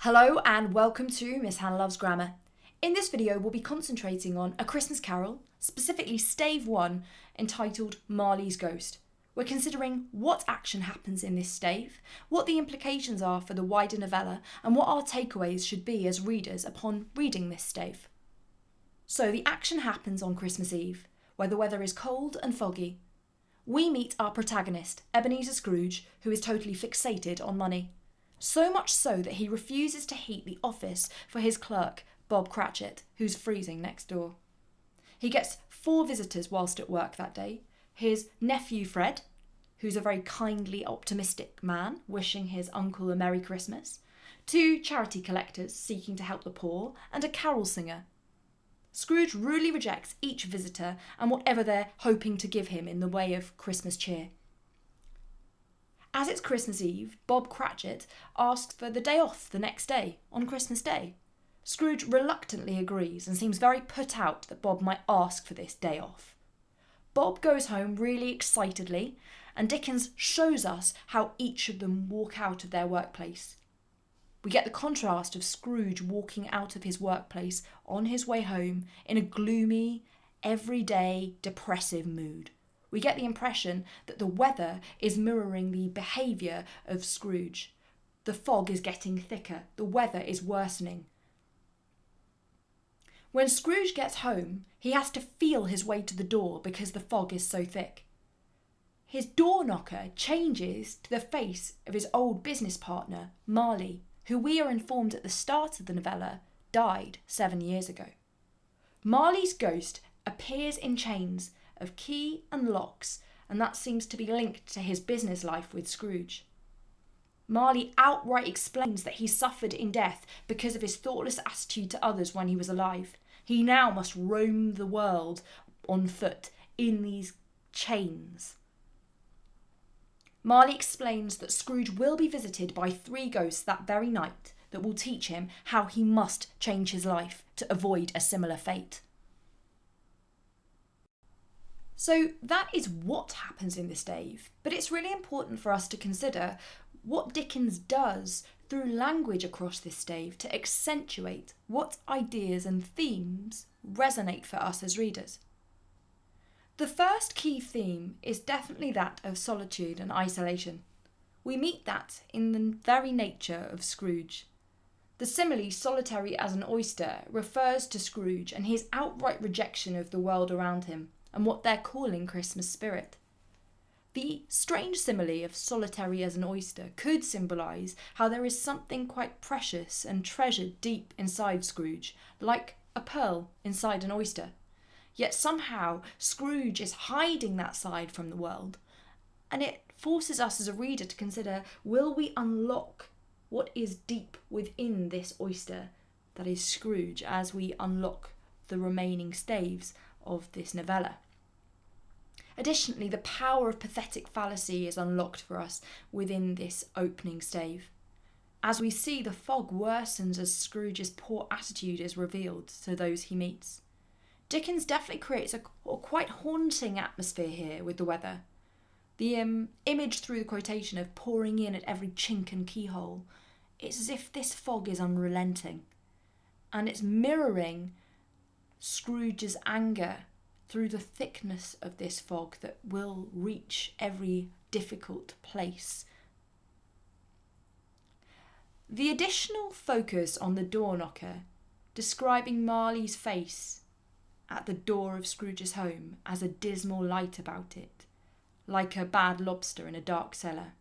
Hello and welcome to Miss Hannah Loves Grammar. In this video we'll be concentrating on A Christmas Carol, specifically Stave 1, entitled Marley's Ghost. We're considering what action happens in this stave, what the implications are for the wider novella, and what our takeaways should be as readers upon reading this stave. So the action happens on Christmas Eve, where the weather is cold and foggy. We meet our protagonist, Ebenezer Scrooge, who is totally fixated on money. So much so that he refuses to heat the office for his clerk, Bob Cratchit, who's freezing next door. He gets 4 visitors whilst at work that day. His nephew Fred, who's a very kindly, optimistic man, wishing his uncle a Merry Christmas, 2 charity collectors seeking to help the poor, and a carol singer. Scrooge rudely rejects each visitor and whatever they're hoping to give him in the way of Christmas cheer. As it's Christmas Eve, Bob Cratchit asks for the day off the next day, on Christmas Day. Scrooge reluctantly agrees and seems very put out that Bob might ask for this day off. Bob goes home really excitedly, and Dickens shows us how each of them walk out of their workplace. We get the contrast of Scrooge walking out of his workplace on his way home in a gloomy, everyday, depressive mood. We get the impression that the weather is mirroring the behaviour of Scrooge. The fog is getting thicker, the weather is worsening. When Scrooge gets home, he has to feel his way to the door because the fog is so thick. His door knocker changes to the face of his old business partner, Marley, who we are informed at the start of the novella died 7 years ago. Marley's ghost appears in chains of key and locks, and that seems to be linked to his business life with Scrooge. Marley outright explains that he suffered in death because of his thoughtless attitude to others when he was alive. He now must roam the world on foot in these chains. Marley explains that Scrooge will be visited by 3 ghosts that very night that will teach him how he must change his life to avoid a similar fate. So that is what happens in this stave, but it's really important for us to consider what Dickens does through language across this stave to accentuate what ideas and themes resonate for us as readers. The first key theme is definitely that of solitude and isolation. We meet that in the very nature of Scrooge. The simile solitary as an oyster refers to Scrooge and his outright rejection of the world around him and what they're calling Christmas spirit. The strange simile of solitary as an oyster could symbolise how there is something quite precious and treasured deep inside Scrooge, like a pearl inside an oyster. Yet somehow Scrooge is hiding that side from the world, and it forces us as a reader to consider, will we unlock what is deep within this oyster that is Scrooge as we unlock the remaining staves of this novella? Additionally, the power of pathetic fallacy is unlocked for us within this opening stave. As we see, the fog worsens as Scrooge's poor attitude is revealed to those he meets. Dickens definitely creates a quite haunting atmosphere here with the weather. The image through the quotation of pouring in at every chink and keyhole, it's as if this fog is unrelenting, and it's mirroring Scrooge's anger through the thickness of this fog that will reach every difficult place. The additional focus on the door knocker, describing Marley's face at the door of Scrooge's home as a dismal light about it, like a bad lobster in a dark cellar.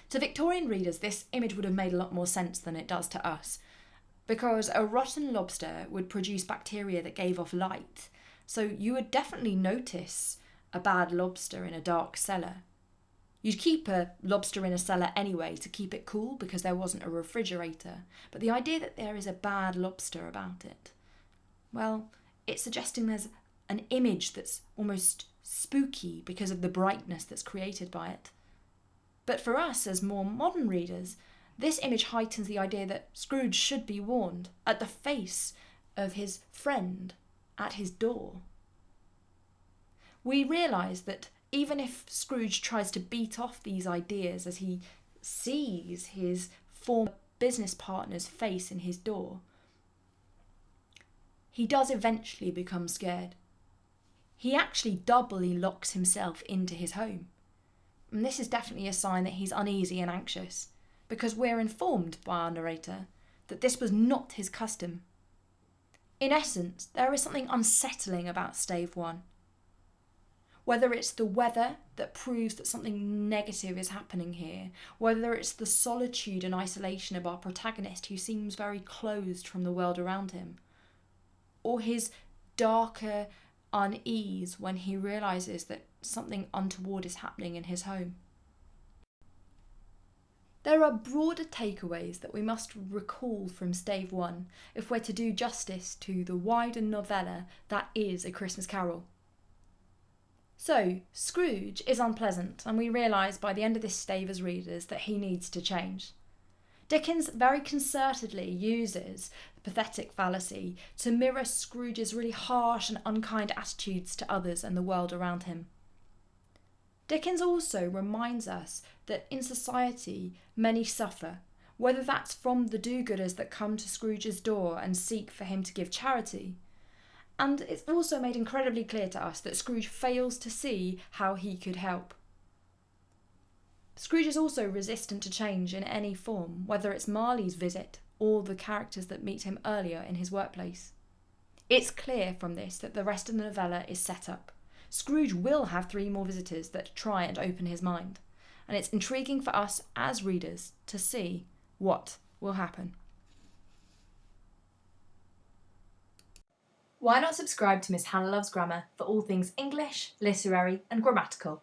To Victorian readers, this image would have made a lot more sense than it does to us, because a rotten lobster would produce bacteria that gave off light, so you would definitely notice a bad lobster in a dark cellar. You'd keep a lobster in a cellar anyway to keep it cool because there wasn't a refrigerator, but the idea that there is a bad lobster about it, well, it's suggesting there's an image that's almost spooky because of the brightness that's created by it. But for us as more modern readers, this image heightens the idea that Scrooge should be warned at the face of his friend at his door. We realise that even if Scrooge tries to beat off these ideas as he sees his former business partners face in his door, he does eventually become scared. He actually doubly locks himself into his home. And this is definitely a sign that he's uneasy and anxious, because we're informed by our narrator that this was not his custom. In essence, there is something unsettling about Stave 1. Whether it's the weather that proves that something negative is happening here, whether it's the solitude and isolation of our protagonist who seems very closed from the world around him, or his darker unease when he realises that something untoward is happening in his home. There are broader takeaways that we must recall from Stave 1 if we're to do justice to the wider novella that is A Christmas Carol. So, Scrooge is unpleasant, and we realise by the end of this stave as readers that he needs to change. Dickens very concertedly uses the pathetic fallacy to mirror Scrooge's really harsh and unkind attitudes to others and the world around him. Dickens also reminds us that in society many suffer, whether that's from the do-gooders that come to Scrooge's door and seek for him to give charity. And it's also made incredibly clear to us that Scrooge fails to see how he could help. Scrooge is also resistant to change in any form, whether it's Marley's visit or the characters that meet him earlier in his workplace. It's clear from this that the rest of the novella is set up. Scrooge will have 3 more visitors that try and open his mind, and it's intriguing for us as readers to see what will happen. Why not subscribe to Miss Hannah Loves Grammar for all things English, literary and grammatical?